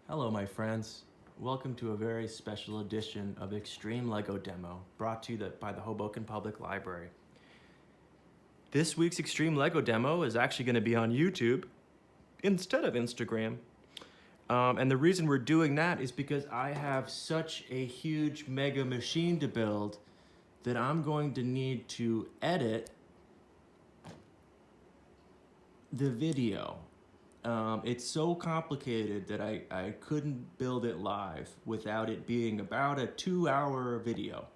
Hello my friends, welcome to a very special edition of X-Treme LEGO Demo brought to you by the Hoboken Public Library. This week's X-Treme LEGO Demo is actually going to be on YouTube instead of Instagram. And the reason we're doing that is because I have such a huge mega machine to build that I'm going to need to edit the video. It's so complicated that I couldn't build it live without it being about a 2-hour video,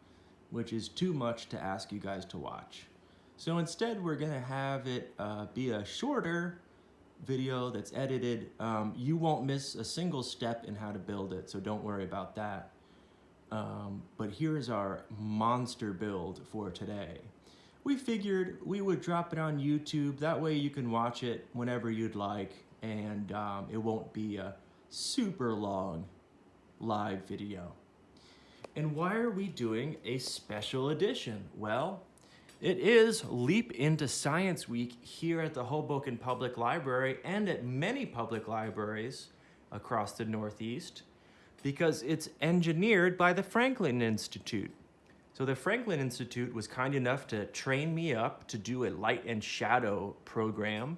which is too much to ask you guys to watch. So instead we're gonna have it be a shorter video that's edited. You won't miss a single step in how to build it, so don't worry about that. But here's our monster build for today. We figured we would drop it on YouTube, that way you can watch it whenever you'd like, and it won't be a super long live video. And why are we doing a special edition? Well, it is Leap into Science Week here at the Hoboken Public Library and at many public libraries across the Northeast because it's engineered by the Franklin Institute. So the Franklin Institute was kind enough to train me up to do a light and shadow program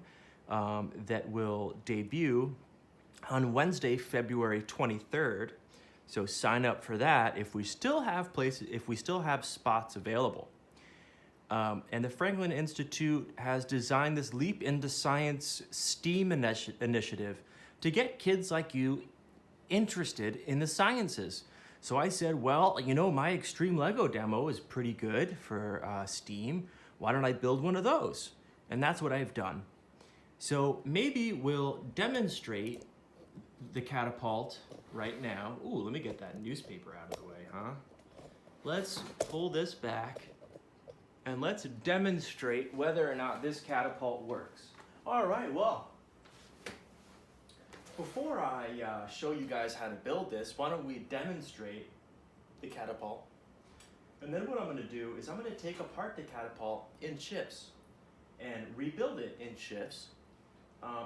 that will debut on Wednesday, February 23rd. So sign up for that if we still have places, if we still have spots available. And the Franklin Institute has designed this Leap into Science STEAM initiative to get kids like you interested in the sciences. So I said, well, you know, my X-Treme LEGO demo is pretty good for STEAM. Why don't I build one of those? And that's what I've done. So maybe we'll demonstrate the catapult right now. Ooh, let me get that newspaper out of the way, huh? Let's pull this back and let's demonstrate whether or not this catapult works. All right, well, before I show you guys how to build this, why don't we demonstrate the catapult? And then what I'm gonna do is I'm gonna take apart the catapult in chips and rebuild it in chips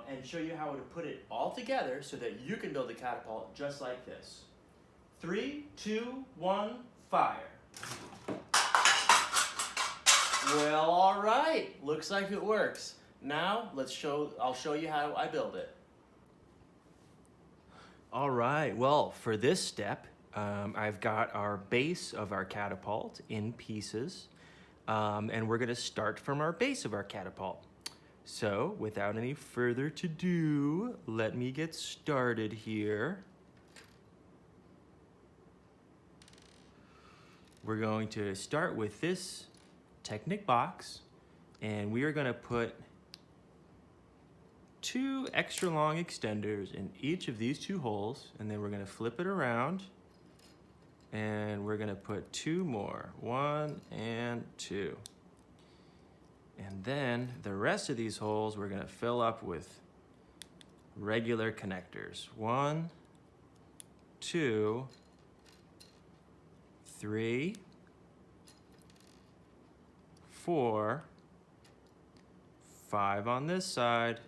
and show you how to put it all together so that you can build a catapult just like this. 3, 2, 1, fire. Well, all right, looks like it works. Now I'll show you how I build it. All right, well, for this step, I've got our base of our catapult in pieces, and we're gonna start from our base of our catapult. So, without any further ado, let me get started here. We're going to start with this Technic box, and we are gonna put 2 extra long extenders in each of these 2 holes, and then we're gonna flip it around, and we're gonna put 2 more, 1 and 2. And then the rest of these holes we're gonna fill up with regular connectors. 1, 2, 3, 4, 5 on this side,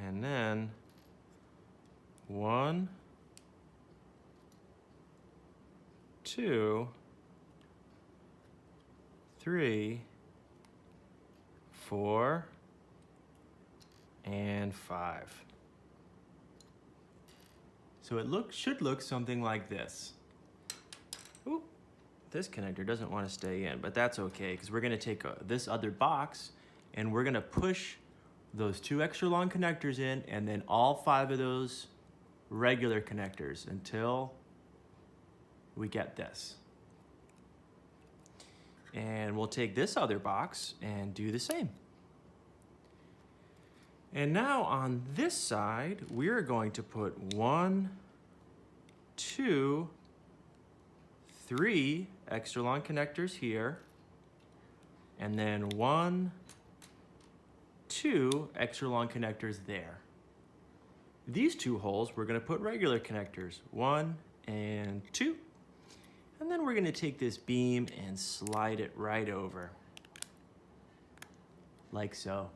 and then 1, 2, 3, 4, and 5. So it should look something like this. Ooh, this connector doesn't want to stay in, but that's okay because we're going to take this other box and we're going to push those 2 extra long connectors in and then all 5 of those regular connectors until we get this. And we'll take this other box and do the same. And now on this side, we're going to put 1, 2, 3 extra long connectors here, and then 1, 2 extra long connectors there. These 2 holes, we're gonna put regular connectors, 1 and 2. And then we're gonna take this beam and slide it right over, like so.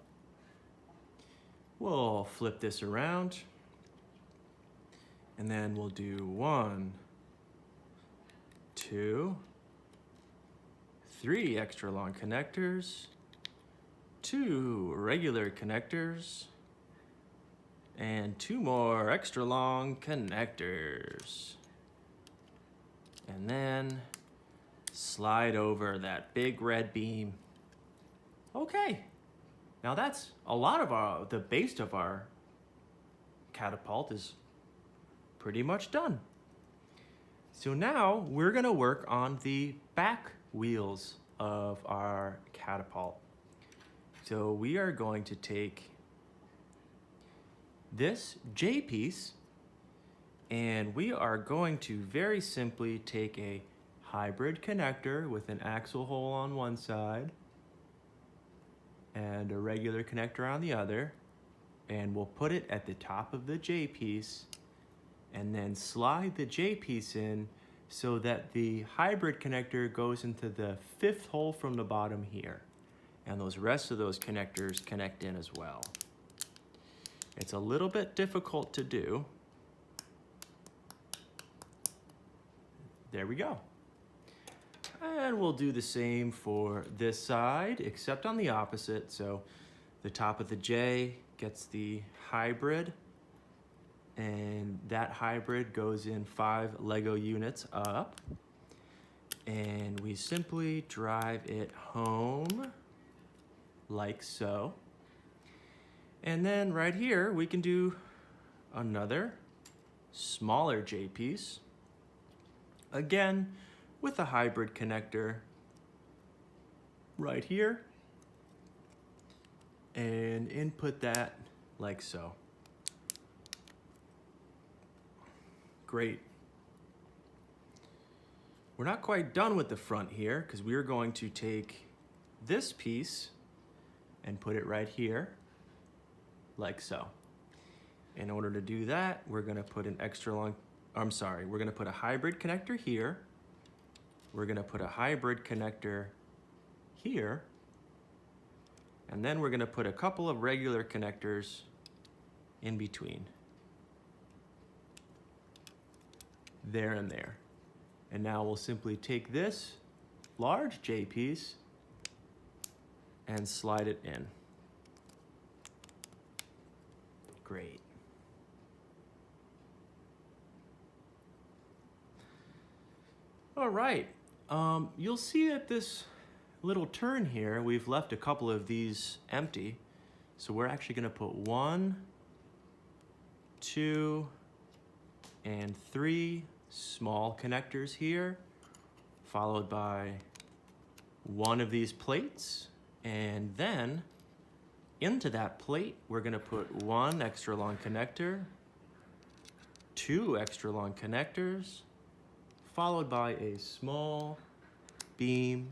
We'll flip this around, and then we'll do 1, 2, 3 extra long connectors, 2 regular connectors, and 2 more extra long connectors. And then slide over that big red beam. Okay, now that's a lot of the base of our catapult is pretty much done. So now we're gonna work on the back wheels of our catapult. So we are going to take this J piece and we are going to very simply take a hybrid connector with an axle hole on one side and a regular connector on the other, and we'll put it at the top of the J piece and then slide the J piece in so that the hybrid connector goes into the 5th hole from the bottom here. And those rest of those connectors connect in as well. It's a little bit difficult to do. There we go. And we'll do the same for this side, except on the opposite. So the top of the J gets the hybrid, and that hybrid goes in 5 Lego units up. And we simply drive it home like so. And then right here, we can do another smaller J piece. Again, with a hybrid connector right here. And input that like so. Great. We're not quite done with the front here because we are going to take this piece and put it right here, like so. In order to do that, we're gonna put we're gonna put a hybrid connector here. We're gonna put a hybrid connector here. And then we're gonna put a couple of regular connectors in between. There and there. And now we'll simply take this large J piece and slide it in. Great. All right, you'll see that this little turn here, we've left a couple of these empty. So we're actually gonna put 1, 2, and 3 small connectors here, followed by 1 of these plates. And then into that plate, we're gonna put 1 extra long connector, 2 extra long connectors, followed by a small beam,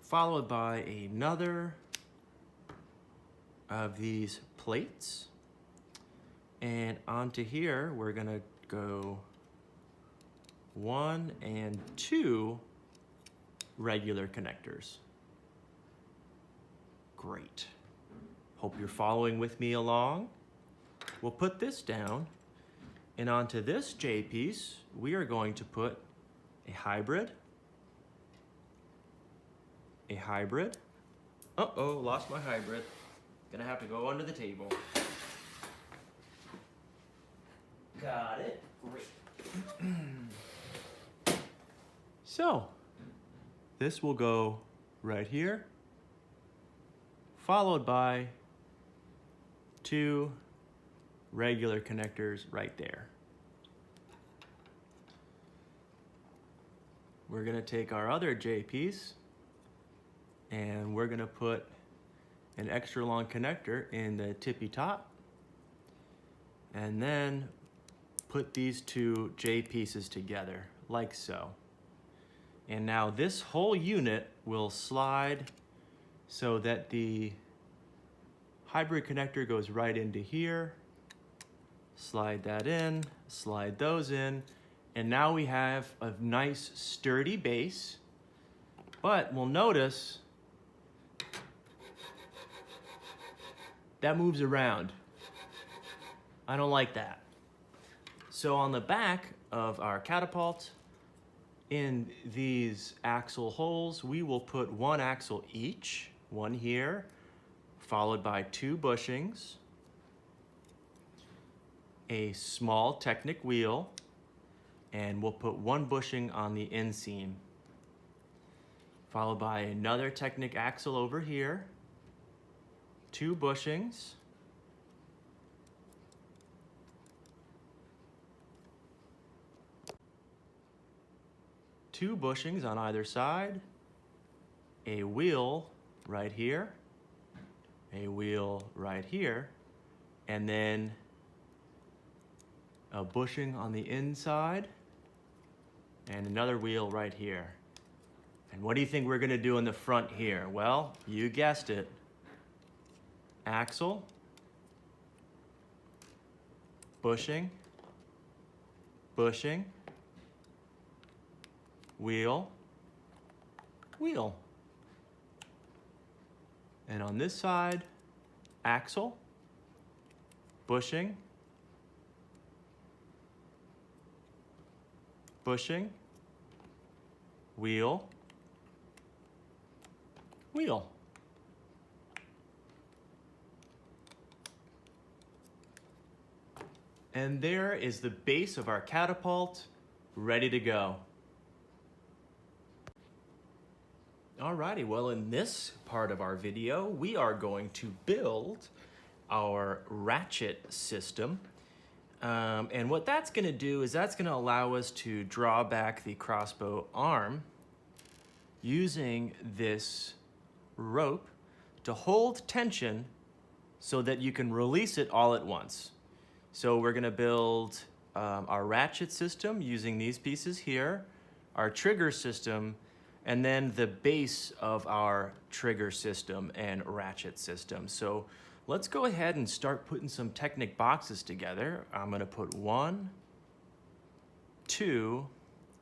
followed by another of these plates. And onto here, we're gonna go 1 and 2 regular connectors. Great. Hope you're following with me along. We'll put this down, and onto this J piece, we are going to put a hybrid. Uh-oh, lost my hybrid. Gonna have to go under the table. Got it. Great. So, this will go right here, followed by 2 regular connectors right there. We're gonna take our other J piece and we're gonna put an extra long connector in the tippy top and then put these 2 J pieces together like so. And now this whole unit will slide so that the hybrid connector goes right into here. Slide that in, slide those in, And now we have a nice sturdy base, but we'll notice that moves around. I don't like that. So on the back of our catapult, in these axle holes, we will put one axle each, one here, followed by 2 bushings, a small Technic wheel, and we'll put 1 bushing on the inseam, followed by another Technic axle over here, 2 bushings, two bushings on either side, a wheel right here, a wheel right here, and then a bushing on the inside, and another wheel right here. And what do you think we're gonna do in the front here? Well, you guessed it. Axle, bushing, bushing, wheel, wheel. And on this side, axle, bushing, bushing, wheel, wheel. And there is the base of our catapult, ready to go. Alrighty, well, in this part of our video, we are going to build our Ratchet System. And what that's gonna do is that's gonna allow us to draw back the crossbow arm using this rope to hold tension so that you can release it all at once. So we're gonna build our Ratchet System using these pieces here, our trigger system, and then the base of our trigger system and ratchet system. So let's go ahead and start putting some Technic boxes together. I'm gonna put 1, 2,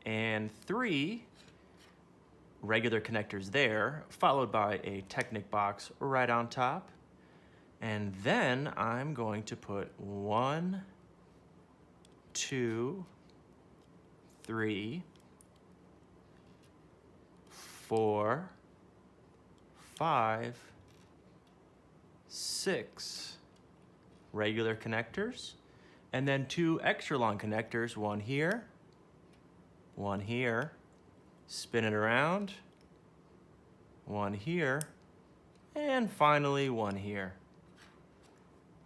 and 3 regular connectors there, followed by a Technic box right on top. And then I'm going to put 1, 2, 3, 4, 5, 6 regular connectors, and then 2 extra long connectors, one here, spin it around, one here, and finally one here.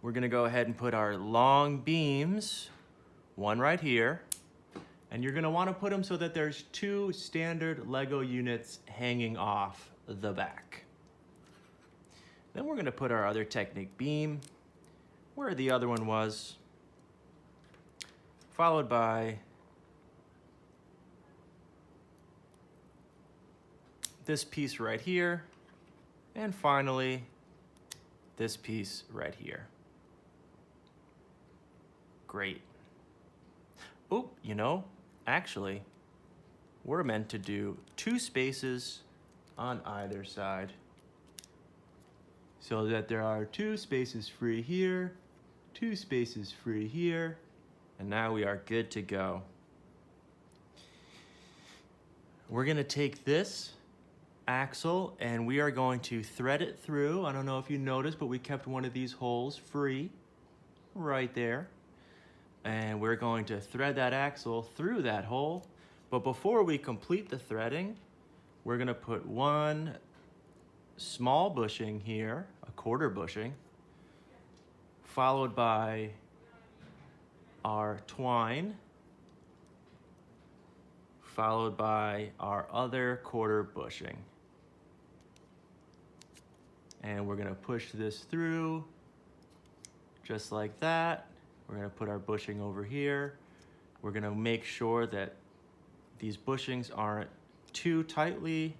We're gonna go ahead and put our long beams, one right here, and you're gonna wanna put them so that there's 2 standard Lego units hanging off the back. Then we're gonna put our other Technic beam where the other one was, followed by this piece right here, and finally this piece right here. Great. Oh, you know, actually, we're meant to do 2 spaces on either side, so that there are 2 spaces free here, 2 spaces free here, and now we are good to go. We're gonna take this axle and we are going to thread it through. I don't know if you noticed, but we kept one of these holes free right there. And we're going to thread that axle through that hole. But before we complete the threading, we're gonna put 1 small bushing here, a 1/4 bushing, followed by our twine, followed by our other 1/4 bushing. And we're gonna push this through just like that. We're gonna put our bushing over here. We're gonna make sure that these bushings aren't too tightly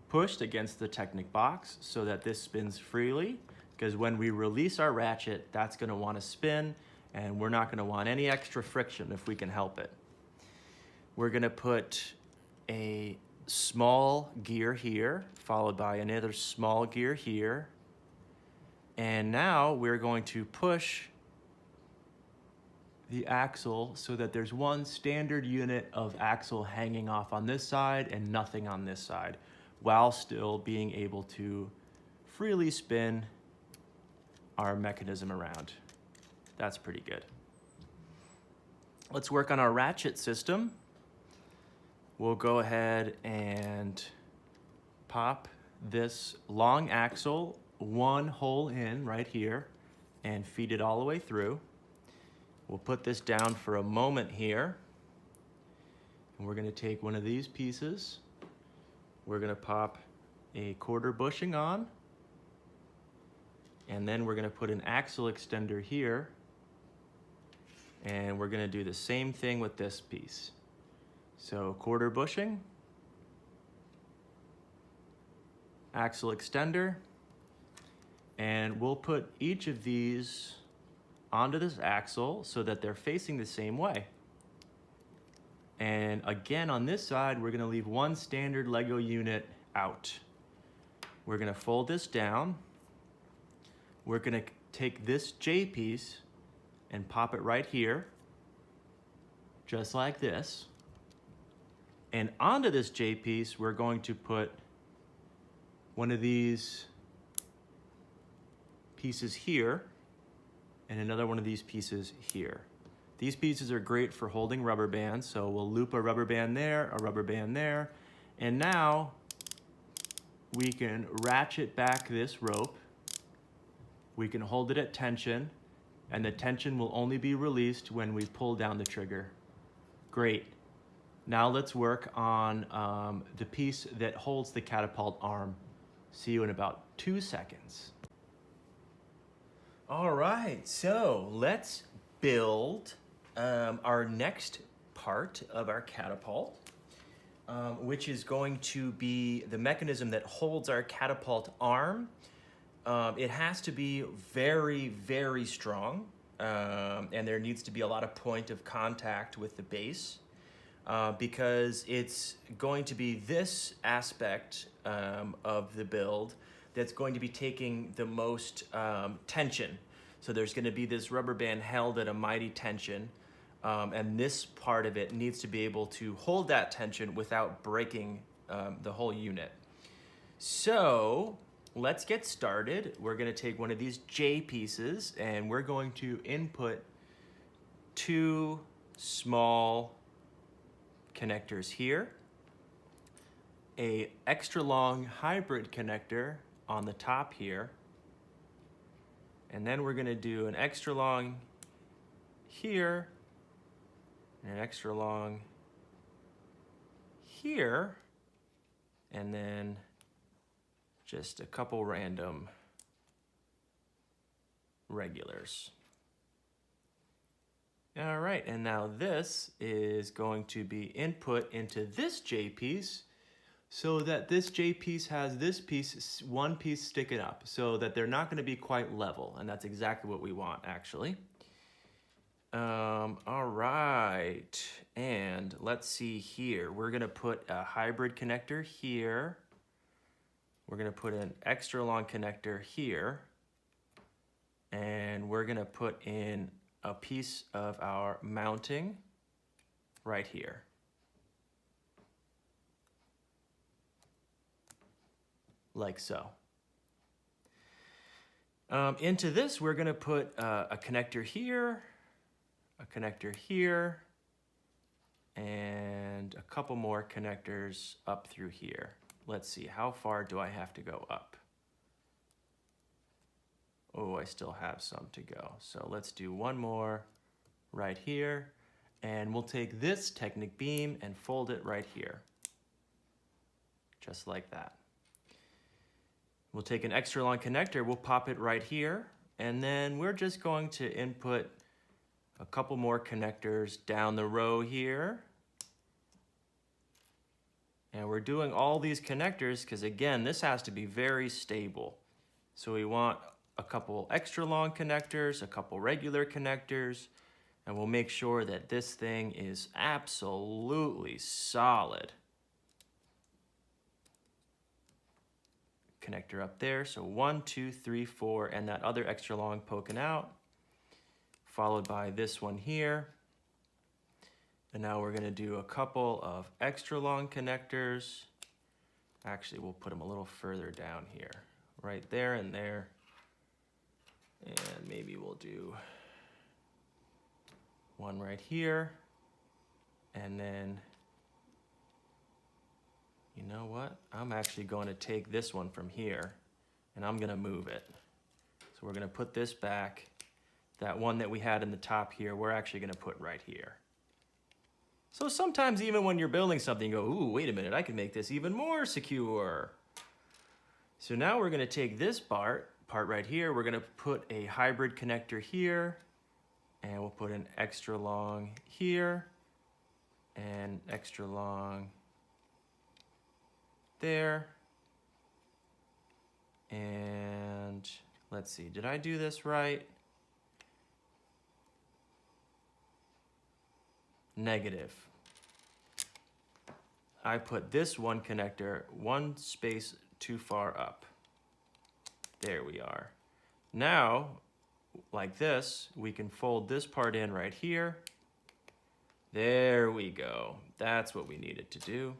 pushed against the Technic box so that this spins freely, because when we release our ratchet, that's gonna wanna spin, and we're not gonna want any extra friction if we can help it. We're gonna put a small gear here, followed by another small gear here. And now we're going to push the axle so that there's one standard unit of axle hanging off on this side and nothing on this side, while still being able to freely spin our mechanism around. That's pretty good. Let's work on our ratchet system. We'll go ahead and pop this long axle one hole in right here and feed it all the way through. We'll put this down for a moment here. And we're gonna take one of these pieces. We're gonna pop a 1/4 bushing on. And then we're gonna put an axle extender here. And we're gonna do the same thing with this piece. So 1/4 bushing, axle extender, and we'll put each of these onto this axle so that they're facing the same way. And again, on this side, we're gonna leave one standard Lego unit out. We're gonna fold this down. We're gonna take this J piece and pop it right here, just like this. And onto this J piece, we're going to put one of these pieces here and another one of these pieces here. These pieces are great for holding rubber bands, so we'll loop a rubber band there, a rubber band there, and now we can ratchet back this rope. We can hold it at tension, and the tension will only be released when we pull down the trigger. Great. Now let's work on the piece that holds the catapult arm. See you in about 2 seconds. All right, so let's build our next part of our catapult, which is going to be the mechanism that holds our catapult arm. It has to be very, very strong, and there needs to be a lot of point of contact with the base, because it's going to be this aspect of the build that's going to be taking the most tension. So there's going to be this rubber band held at a mighty tension, and this part of it needs to be able to hold that tension without breaking the whole unit. So let's get started. We're going to take one of these J pieces and we're going to input 2 small connectors here, a extra long hybrid connector on the top here, and then we're going to do an extra long here and an extra long here, and then just a couple random regulars. All right, and now this is going to be input into this J piece so that this J piece has this piece, one piece sticking up, so that they're not gonna be quite level, and that's exactly what we want, actually. All right, and let's see here. We're gonna put a hybrid connector here. We're gonna put an extra long connector here, and we're gonna put in a piece of our mounting right here. Like so. Into this, we're gonna put a connector here, and a couple more connectors up through here. Let's see, how far do I have to go up? Oh, I still have some to go. So let's do one more right here, and we'll take this Technic beam and fold it right here, just like that. We'll take an extra long connector, we'll pop it right here, and then we're just going to input a couple more connectors down the row here. And we're doing all these connectors because, again, this has to be very stable. So we want a couple extra long connectors, a couple regular connectors, And we'll make sure that this thing is absolutely solid. Connector up there, so 1, 2, 3, 4, and that other extra long poking out, followed by this one here. And now we're gonna do a couple of extra long connectors. Actually, we'll put them a little further down here, right there and there. And maybe we'll do one right here. And then, you know what? I'm actually going to take this one from here and I'm gonna move it. So we're gonna put this back. That one that we had in the top here, we're actually gonna put right here. So sometimes even when you're building something, you go, ooh, wait a minute, I can make this even more secure. So now we're gonna take this part right here, we're gonna put a hybrid connector here, and we'll put an extra long here, and extra long there. And let's see, did I do this right? Negative. I put this one connector one space too far up. There we are. Now, like this, we can fold this part in right here. There we go. That's what we needed to do.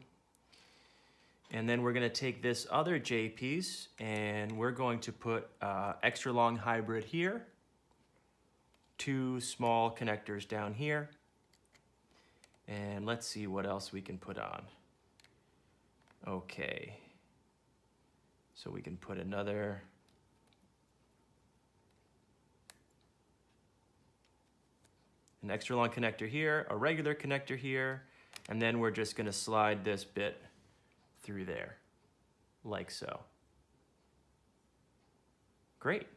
And then we're gonna take this other J piece and we're going to put extra long hybrid here, 2 small connectors down here. And let's see what else we can put on. Okay. So we can put another an extra long connector here, a regular connector here, and then we're just gonna slide this bit through there, like so. Great.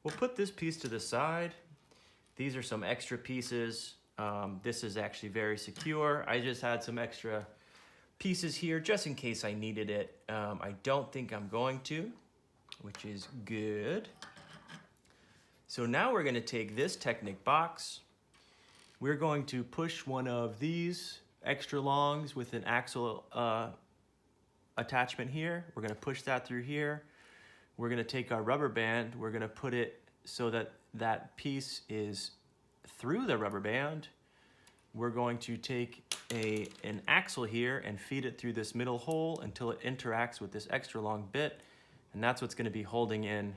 We'll put this piece to the side. These are some extra pieces. This is actually very secure. I just had some extra pieces here just in case I needed it. I don't think I'm going to, which is good. So now we're gonna take this Technic box. We're going to push one of these extra longs with an axle attachment here. We're gonna push that through here. We're gonna take our rubber band, we're gonna put it so that that piece is through the rubber band. We're going to take an axle here and feed it through this middle hole until it interacts with this extra long bit, and that's what's gonna be holding in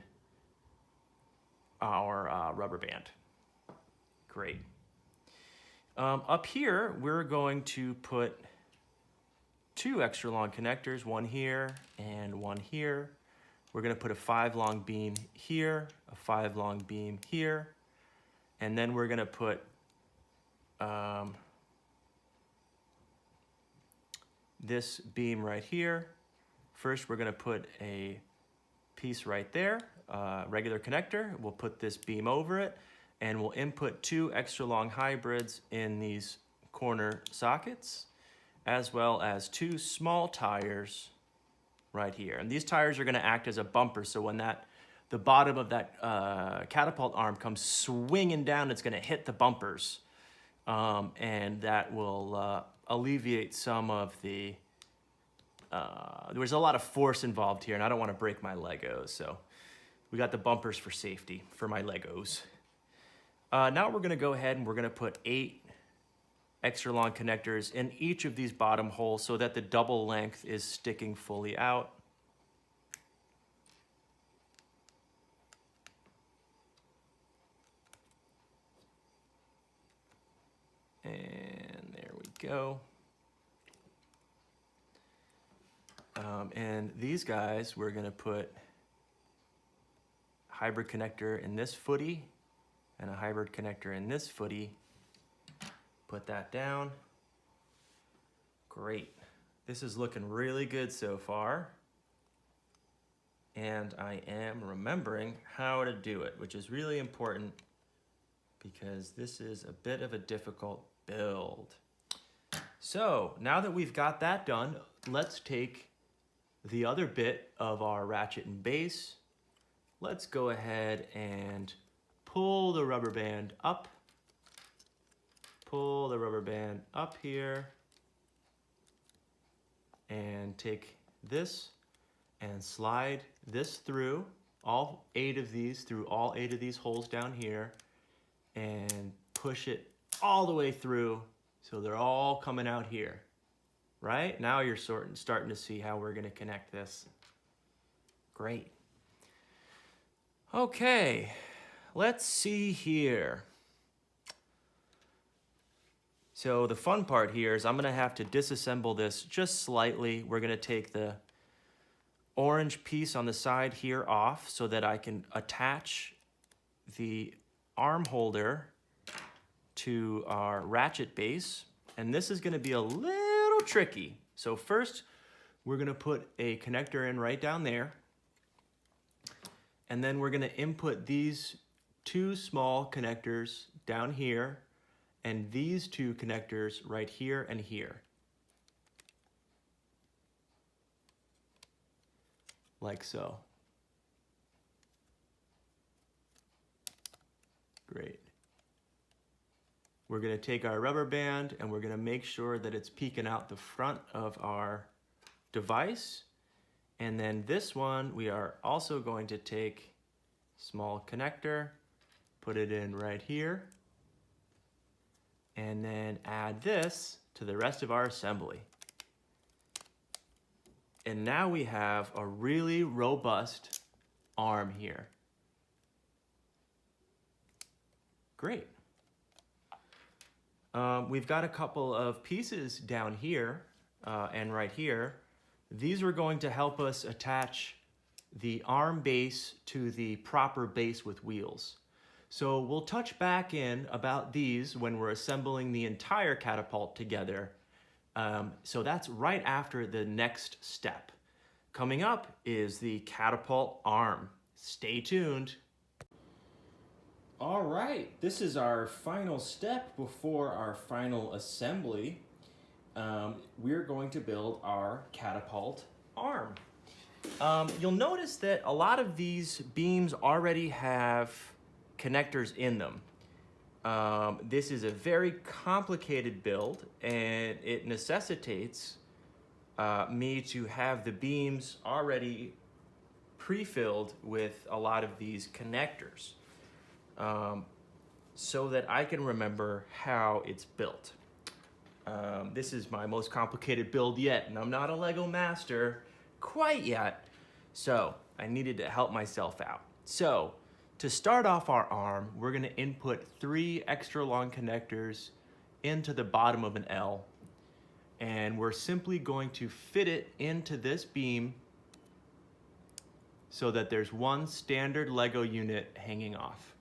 our rubber band. Great. Up here, we're going to put 2 extra long connectors, one here and one here. We're gonna put a 5 long beam here, a 5 long beam here, and then we're gonna put this beam right here. First, we're gonna put a piece right there, regular connector. We'll put this beam over it, and we'll input 2 extra long hybrids in these corner sockets, as well as 2 small tires right here. And these tires are gonna act as a bumper, so when the bottom of that catapult arm comes swinging down, it's gonna hit the bumpers. And that will alleviate some of the, there's a lot of force involved here, and I don't wanna break my Legos, so we got the bumpers for safety for my Legos. Now we're gonna go ahead and we're gonna put 8 extra long connectors in each of these bottom holes so that the double length is sticking fully out. And there we go. And these guys, we're gonna put hybrid connector in this footy and a hybrid connector in this footy. Put that down. Great. This is looking really good so far. And I am remembering how to do it, which is really important because this is a bit of a difficult build. So now that we've got that done, let's take the other bit of our ratchet and base. Let's go ahead and pull the rubber band up pull the rubber band up here and take this and slide this through all 8 of these, through all 8 of these holes down here, and push it all the way through so they're all coming out here. Right? Now you're starting to see how we're going to connect this. Great. Okay, let's see here. So the fun part here is I'm going to have to disassemble this just slightly. We're going to take the orange piece on the side here off so that I can attach the arm holder to our ratchet base. And this is going to be a little tricky. So first, we're going to put a connector in right down there. And then we're going to input these 2 small connectors down here and these 2 connectors right here and here. Like so. Great. We're going to take our rubber band and we're going to make sure that it's peeking out the front of our device. And then this one, we are also going to take small connector, put it in right here, and then add this to the rest of our assembly. And now we have a really robust arm here. Great. We've got a couple of pieces down here and right here. These are going to help us attach the arm base to the proper base with wheels. So we'll touch back in about these when we're assembling the entire catapult together. So that's right after the next step. Coming up is the catapult arm. Stay tuned. All right, this is our final step before our final assembly. We're going to build our catapult arm. You'll notice that a lot of these beams already have connectors in them. This is a very complicated build, and it necessitates me to have the beams already pre-filled with a lot of these connectors, so that I can remember how it's built. This is my most complicated build yet, and I'm not a Lego master quite yet, so I needed to help myself out. So to start off our arm, we're going to input 3 extra long connectors into the bottom of an L, and we're simply going to fit it into this beam so that there's one standard Lego unit hanging off.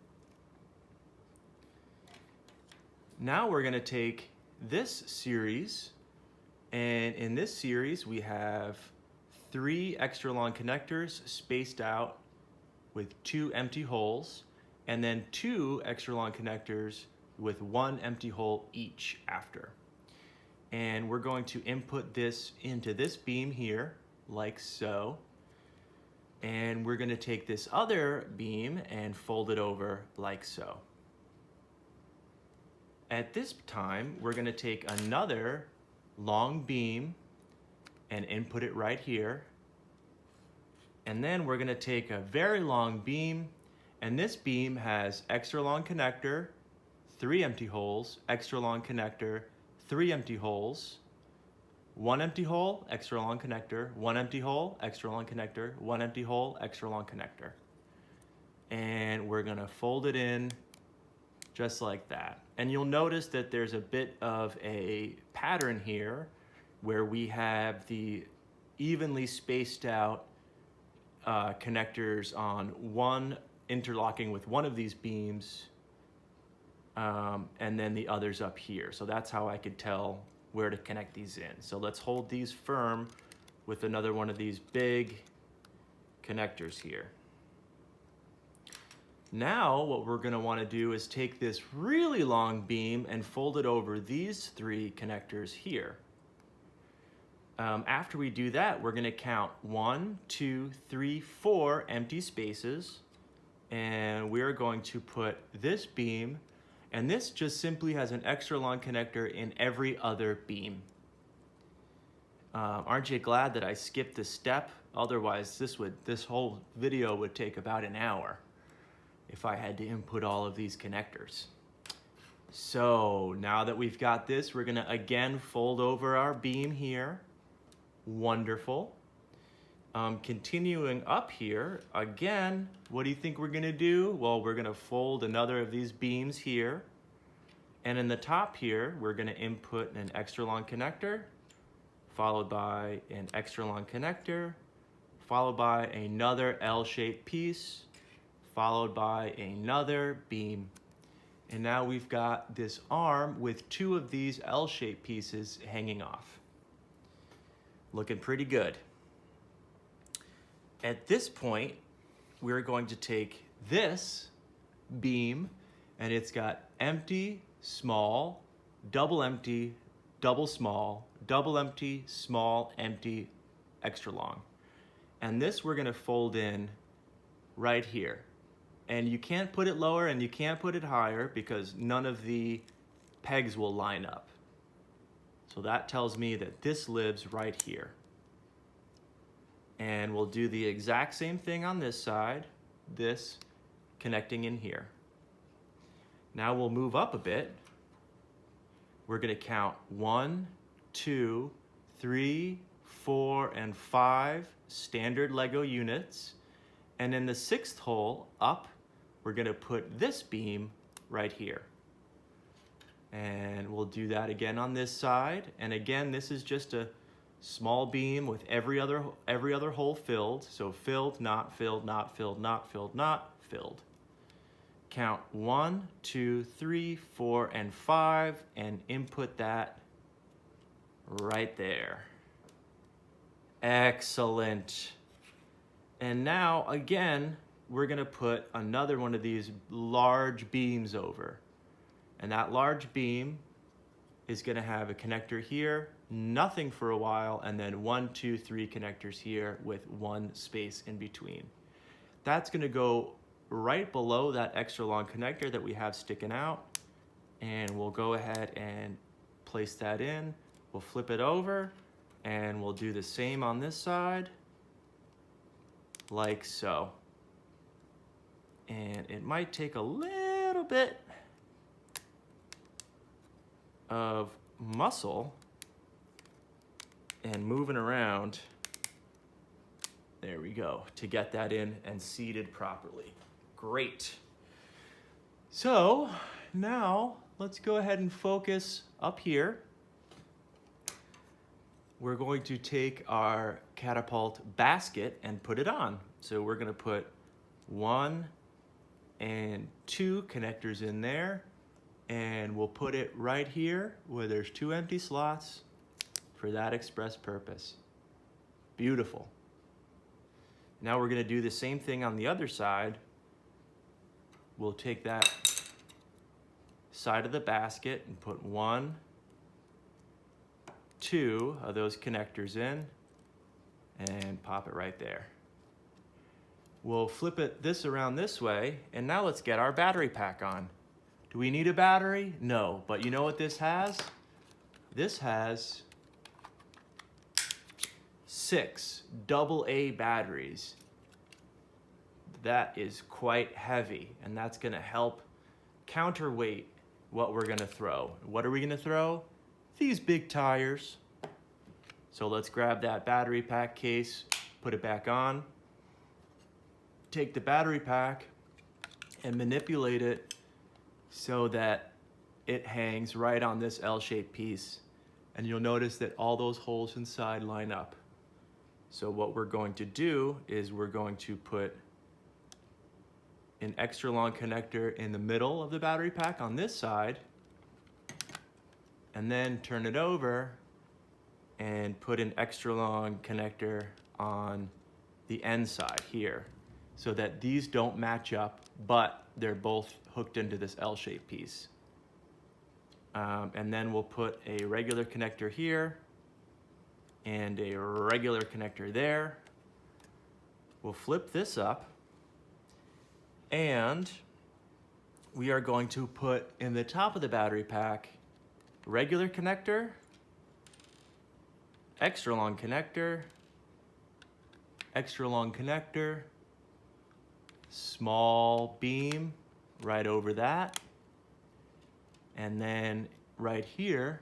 Now we're going to take this series, and in this series we have 3 extra long connectors spaced out with 2 empty holes, and then 2 extra long connectors with 1 empty hole each after. And we're going to input this into this beam here, like so. And we're going to take this other beam and fold it over like so. At this time, we're going to take another long beam and input it right here. And then we're going to take a very long beam, and this beam has extra long connector, 3 empty holes, extra long connector, 3 empty holes, 1 empty hole, extra long connector, 1 empty hole, extra long connector, 1 empty hole, extra long connector. And we're going to fold it in just like that. And you'll notice that there's a bit of a pattern here where we have the evenly spaced out connectors on one interlocking with one of these beams, and then the others up here. So that's how I could tell where to connect these in. So let's hold these firm with another one of these big connectors here. Now what we're going to want to do is take this really long beam and fold it over these 3 connectors here. After we do that, we're going to count 1, 2, 3, 4 empty spaces, and we're going to put this beam And this just simply has an extra long connector in every other beam. Aren't you glad that I skipped this step? Otherwise, this whole video would take about an hour if I had to input all of these connectors. So now that we've got this, we're gonna again fold over our beam here. Wonderful. Continuing up here, again, what do you think we're gonna do? Well, we're gonna fold another of these beams here. And in the top here, we're gonna input an extra long connector, followed by an extra long connector, followed by another L-shaped piece, followed by another beam. And now we've got this arm with two of these L-shaped pieces hanging off. Looking pretty good. At this point, we're going to take this beam, and it's got empty, small, double empty, double small, double empty, small, empty, extra long. And this we're gonna fold in right here. And you can't put it lower and you can't put it higher because none of the pegs will line up. So that tells me that this lives right here. And we'll do the exact same thing on this side, this connecting in here. Now we'll move up a bit. We're gonna count 1, 2, 3, 4, and 5 standard Lego units. And in the 6th hole up, we're gonna put this beam right here. And we'll do that again on this side. And again, this is just a small beam with every other hole filled. So filled, not filled, not filled, not filled, not filled. Count 1, 2, 3, 4, and 5, and input that right there. Excellent. And now, again, we're gonna put another one of these large beams over. And that large beam is gonna have a connector here, nothing for a while, and then 1, 2, 3 connectors here with one space in between. That's gonna go right below that extra long connector that we have sticking out. And we'll go ahead and place that in. We'll flip it over and we'll do the same on this side, like so. And it might take a little bit of muscle and moving around, there we go, to get that in and seated properly. Great. So now let's go ahead and focus up here. We're going to take our Catapult Basket and put it on. So we're gonna put 1 and 2 connectors in there, and we'll put it right here where there's 2 empty slots for that express purpose. Beautiful. Now we're gonna do the same thing on the other side. We'll take that side of the basket and put 1, 2 of those connectors in and pop it right there. We'll flip this around this way, and now let's get our battery pack on. Do we need a battery? No, but you know what this has? This has 6 AA batteries. That is quite heavy, and that's gonna help counterweight what we're gonna throw. What are we gonna throw? These big tires. So let's grab that battery pack case, put it back on, take the battery pack and manipulate it so that it hangs right on this L-shaped piece. And you'll notice that all those holes inside line up. So what we're going to do is we're going to put an extra long connector in the middle of the battery pack on this side, and then turn it over and put an extra long connector on the end side here, so that these don't match up, but they're both hooked into this L-shaped piece. And then we'll put a regular connector here and a regular connector there. We'll flip this up, and we are going to put in the top of the battery pack regular connector, extra long connector, extra long connector, small beam right over that, and then right here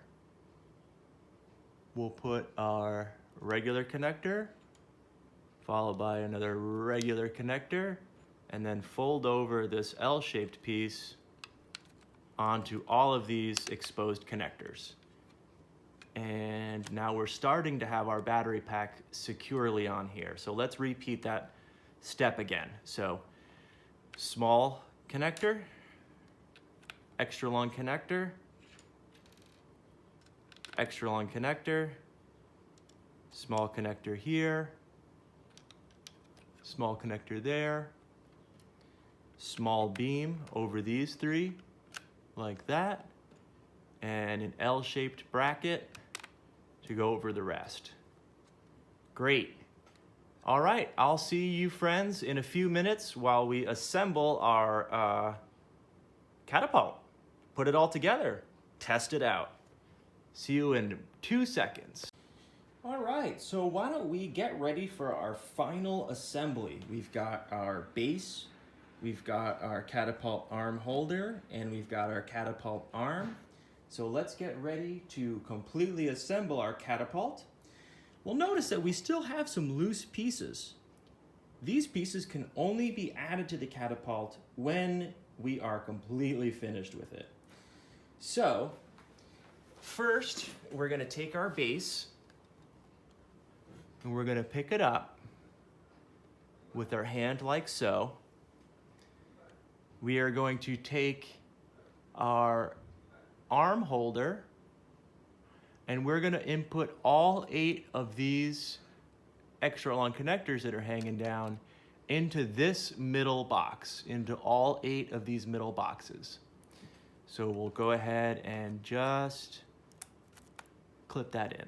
we'll put our regular connector followed by another regular connector, and then fold over this L-shaped piece onto all of these exposed connectors. And now we're starting to have our battery pack securely on here. So let's repeat that step again. So small connector, extra long connector, extra long connector, small connector here, small connector there, small beam over these three, like that, and an L-shaped bracket to go over the rest. Great. All right, I'll see you friends in a few minutes while we assemble our catapult. Put it all together, test it out. See you in 2 seconds. All right, so why don't we get ready for our final assembly. We've got our base, we've got our catapult arm holder, and we've got our catapult arm. So let's get ready to completely assemble our catapult. We'll notice that we still have some loose pieces. These pieces can only be added to the catapult when we are completely finished with it. So, first, we're gonna take our base and we're gonna pick it up with our hand like so. We are going to take our arm holder and we're gonna input all 8 of these extra long connectors that are hanging down into this middle box, into all 8 of these middle boxes. So we'll go ahead and just clip that in.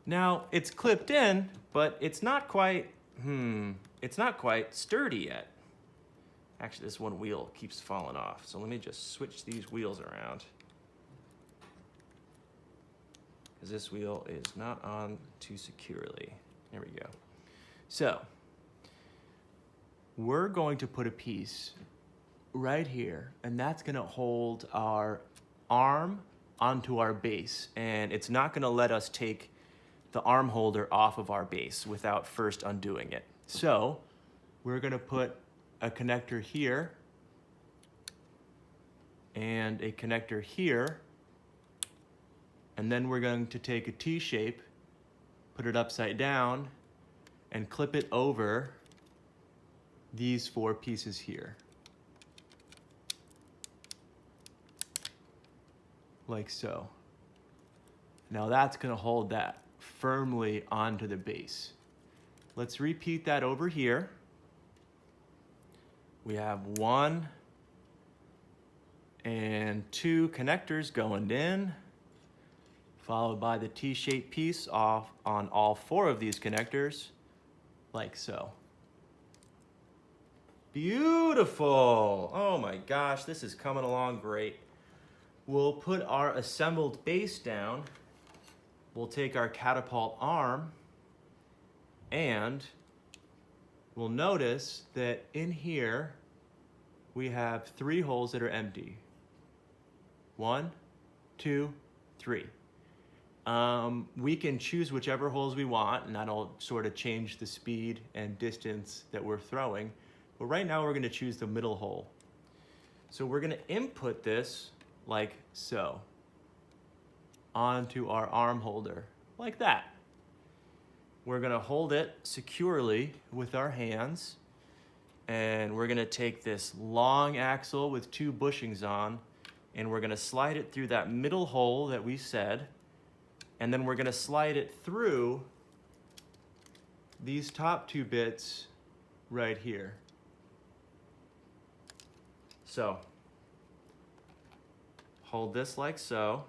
Now it's clipped in, but it's not quite sturdy yet. Actually, this one wheel keeps falling off. So let me just switch these wheels around, because this wheel is not on too securely. There we go. So we're going to put a piece right here, and that's gonna hold our arm onto our base, and it's not gonna let us take the arm holder off of our base without first undoing it. So we're gonna put a connector here and a connector here, and then we're going to take a T-shape, put it upside down, and clip it over these 4 pieces here. Like so. Now that's gonna hold that firmly onto the base. Let's repeat that over here. We have 1 and 2 connectors going in, followed by the T-shaped piece off on all 4 of these connectors, like so. Beautiful! Oh my gosh, this is coming along great. We'll put our assembled base down. We'll take our catapult arm, and we'll notice that in here we have 3 holes that are empty. 1, 2, 3. We can choose whichever holes we want, and that'll sort of change the speed and distance that we're throwing. But right now we're gonna choose the middle hole. So we're gonna input this like so onto our arm holder, like that. We're gonna hold it securely with our hands, and we're gonna take this long axle with 2 bushings on, and we're gonna slide it through that middle hole that we said, and then we're gonna slide it through these top 2 bits right here. So, hold this like so,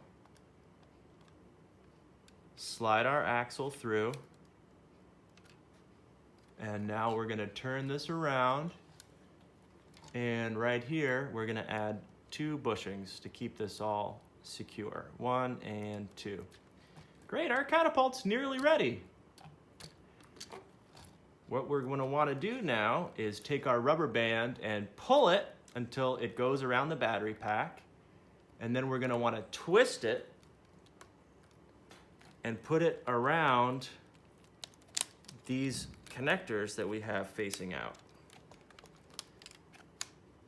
slide our axle through, and now we're gonna turn this around And right here, we're gonna add 2 bushings to keep this all secure. 1 and 2. Great, our catapult's nearly ready. What we're gonna wanna do now is take our rubber band and pull it until it goes around the battery pack. And then we're gonna wanna twist it and put it around these connectors that we have facing out.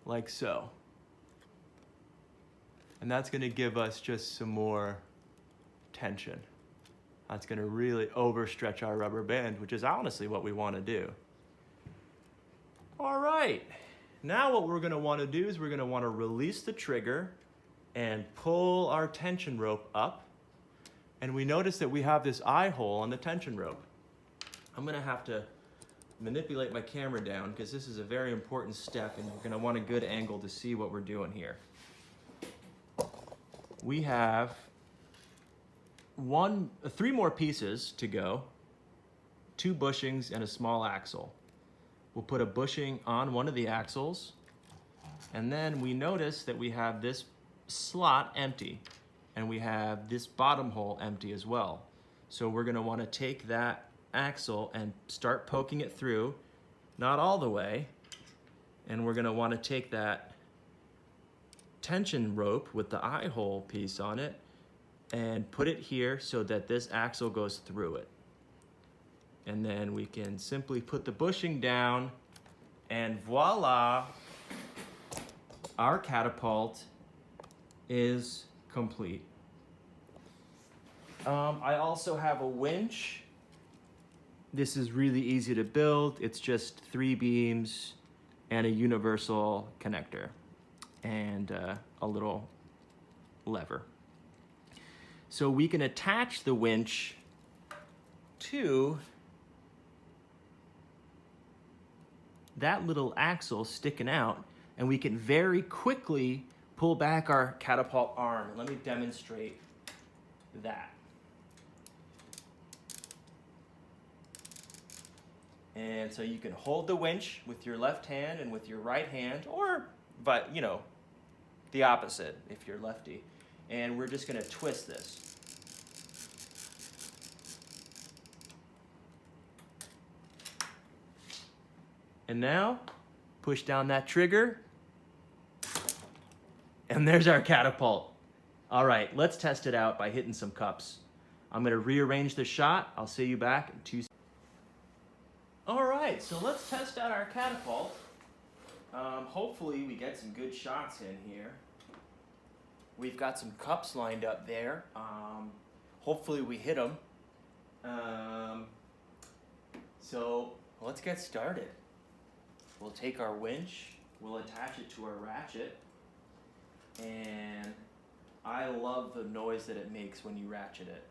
Like so. And that's gonna give us just some more tension. That's gonna really overstretch our rubber band, which is honestly what we wanna do. All right, now what we're gonna wanna do is we're gonna wanna release the trigger and pull our tension rope up. And we notice that we have this eye hole on the tension rope. I'm gonna have to manipulate my camera down because this is a very important step and you're gonna want a good angle to see what we're doing here. We have 3 more pieces to go, 2 bushings and a small axle. We'll put a bushing on one of the axles, and then we notice that we have this slot empty, and we have this bottom hole empty as well. So we're gonna wanna take that axle and start poking it through, not all the way, and we're gonna wanna take that tension rope with the eye hole piece on it and put it here so that this axle goes through it. And then we can simply put the bushing down and voila, our catapult is complete. I also have a winch. This is really easy to build. It's just 3 beams and a universal connector and a little lever. So we can attach the winch to that little axle sticking out, and we can very quickly pull back our catapult arm. Let me demonstrate that. And so you can hold the winch with your left hand and with your right hand, or, but you know, the opposite if you're lefty. And we're just gonna twist this. And now, push down that trigger, and there's our catapult. All right, let's test it out by hitting some cups. I'm gonna rearrange the shot. I'll see you back in 2 seconds. All right, so let's test out our catapult. Hopefully we get some good shots in here. We've got some cups lined up there. Hopefully we hit them. So let's get started. We'll take our winch, we'll attach it to our ratchet, and I love the noise that it makes when you ratchet it.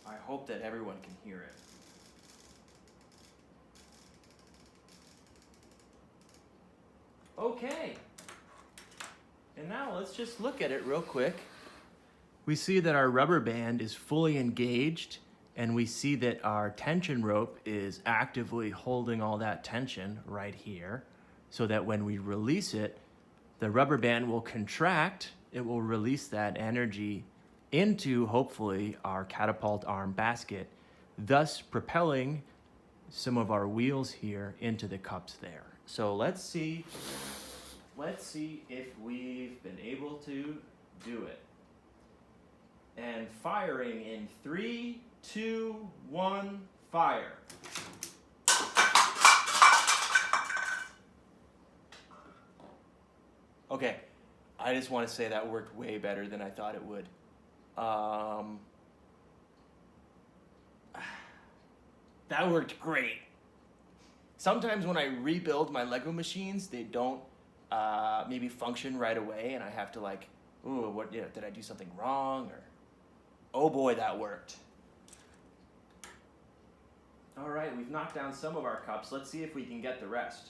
I hope that everyone can hear it. Okay, and now let's just look at it real quick. We see that our rubber band is fully engaged, and we see that our tension rope is actively holding all that tension right here, so that when we release it, the rubber band will contract. It will release that energy into, hopefully, our catapult arm basket, thus propelling some of our wheels here into the cups there. So let's see if we've been able to do it. And firing in 3, 2, 1, fire. Okay, I just want to say that worked way better than I thought it would. That worked great. Sometimes when I rebuild my Lego machines, they don't maybe function right away, and I have to like, ooh, what? You know, did I do something wrong? Or, oh boy, that worked. All right, we've knocked down some of our cups. Let's see if we can get the rest.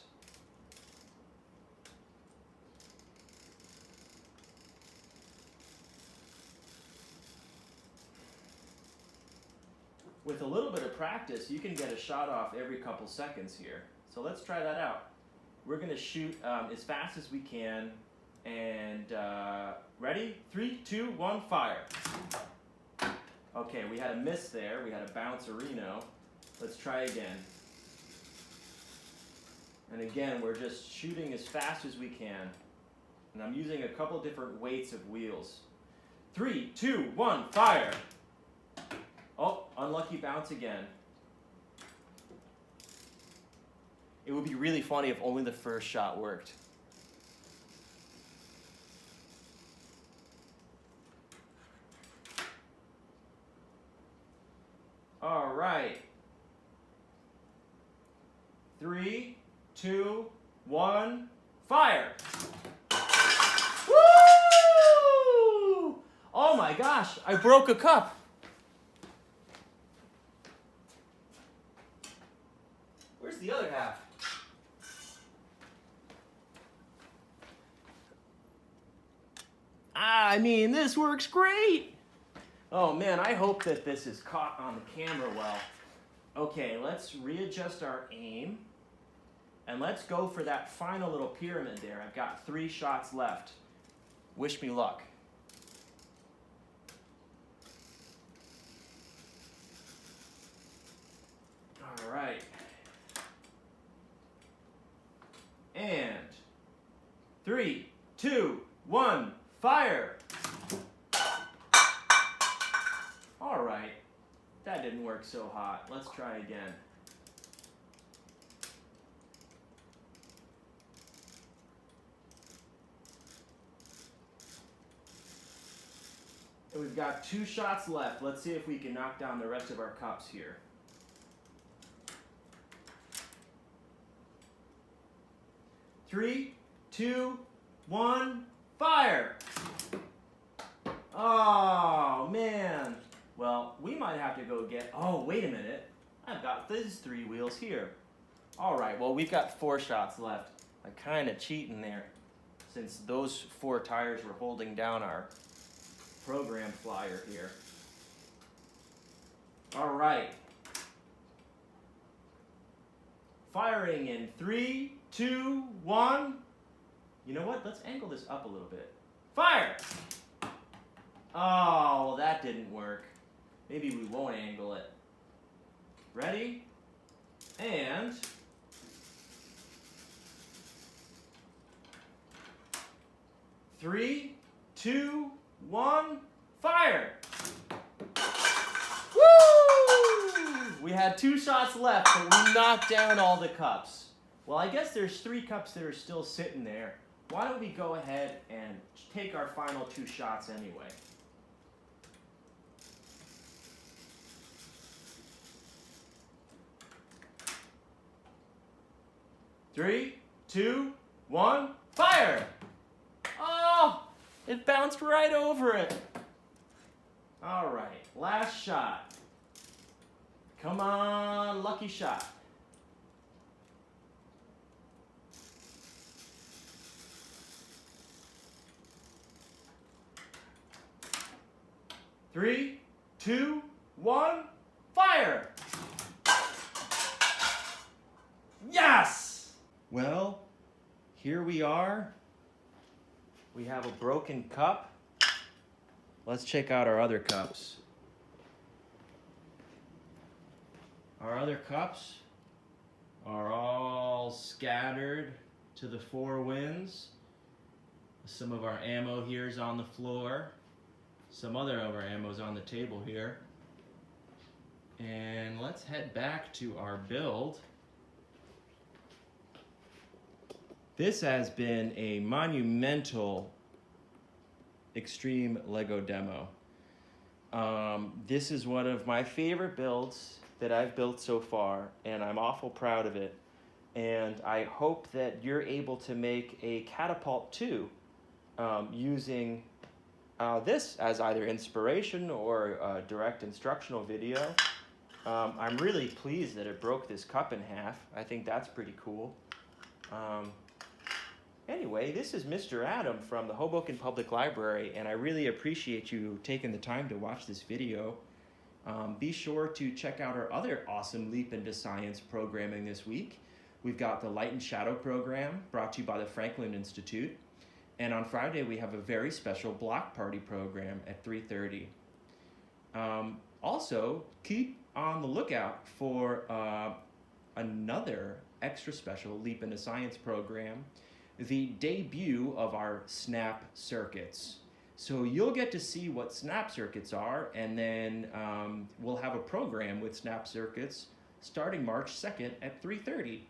with a little bit of practice, you can get a shot off every couple seconds here. So let's try that out. We're gonna shoot as fast as we can, and ready? 3, 2, 1, fire. Okay, we had a miss there. We had a bounce-a-reno. Let's try again. And again, we're just shooting as fast as we can. And I'm using a couple different weights of wheels. 3, 2, 1, fire! Oh, unlucky bounce again. It would be really funny if only the first shot worked. All right. 3, 2, 1, fire! Woo! Oh my gosh, I broke a cup. Where's the other half? I mean, this works great. Oh man, I hope that this is caught on the camera well. Okay, let's readjust our aim. And let's go for that final little pyramid there. I've got 3 shots left. Wish me luck. All right. And 3, 2, 1, fire! All right, that didn't work so hot. Let's try again. And we've got 2 shots left. Let's see if we can knock down the rest of our cups here. 3, 2, 1, fire! Oh, man. Well, we might have to go get... Oh, wait a minute. I've got these 3 wheels here. All right, well, we've got 4 shots left. I'm kind of cheating there, since those 4 tires were holding down our program flyer here. All right. Firing in 3, 2, 1. You know what? Let's angle this up a little bit. Fire! Oh, well, that didn't work. Maybe we won't angle it. Ready? And... 3, 2, 1, fire! Woo! We had 2 shots left, but we knocked down all the cups. Well, I guess there's 3 cups that are still sitting there. Why don't we go ahead and take our final 2 shots anyway? Three, 2, 1, fire! Oh, it bounced right over it. All right, last shot. Come on, lucky shot. Three, 2, 1, fire! Yes! Well, here we are. We have a broken cup. Let's check out our other cups. Our other cups are all scattered to the 4 winds. Some of our ammo here is on the floor. Some other of our ammo's on the table here. And let's head back to our build. This has been a monumental X-Treme LEGO demo. This is one of my favorite builds that I've built so far, and I'm awful proud of it. And I hope that you're able to make a Catapult 2 using this as either inspiration or a direct instructional video. I'm really pleased that it broke this cup in half. I think that's pretty cool. Anyway, this is Mr. Adam from the Hoboken Public Library, and I really appreciate you taking the time to watch this video. Be sure to check out our other awesome Leap into Science programming this week. We've got the Light and Shadow program brought to you by the Franklin Institute. And on Friday, we have a very special block party program at 3:30. Also, keep on the lookout for another extra special Leap into Science program, the debut of our Snap Circuits. So you'll get to see what Snap Circuits are, and then we'll have a program with Snap Circuits starting March 2nd at 3:30,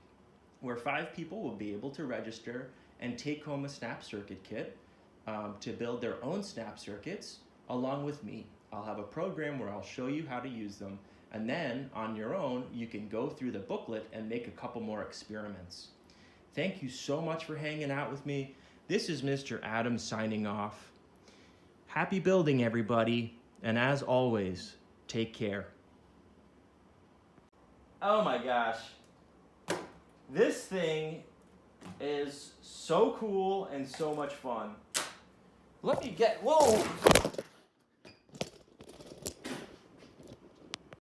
where 5 people will be able to register and take home a Snap Circuit kit to build their own Snap Circuits along with me. I'll have a program where I'll show you how to use them, and then on your own you can go through the booklet and make a couple more experiments. Thank you so much for hanging out with me. This is Mr. Adams signing off. Happy building, everybody, and as always, take care. Oh my gosh. This thing is so cool and so much fun. Let me get, whoa!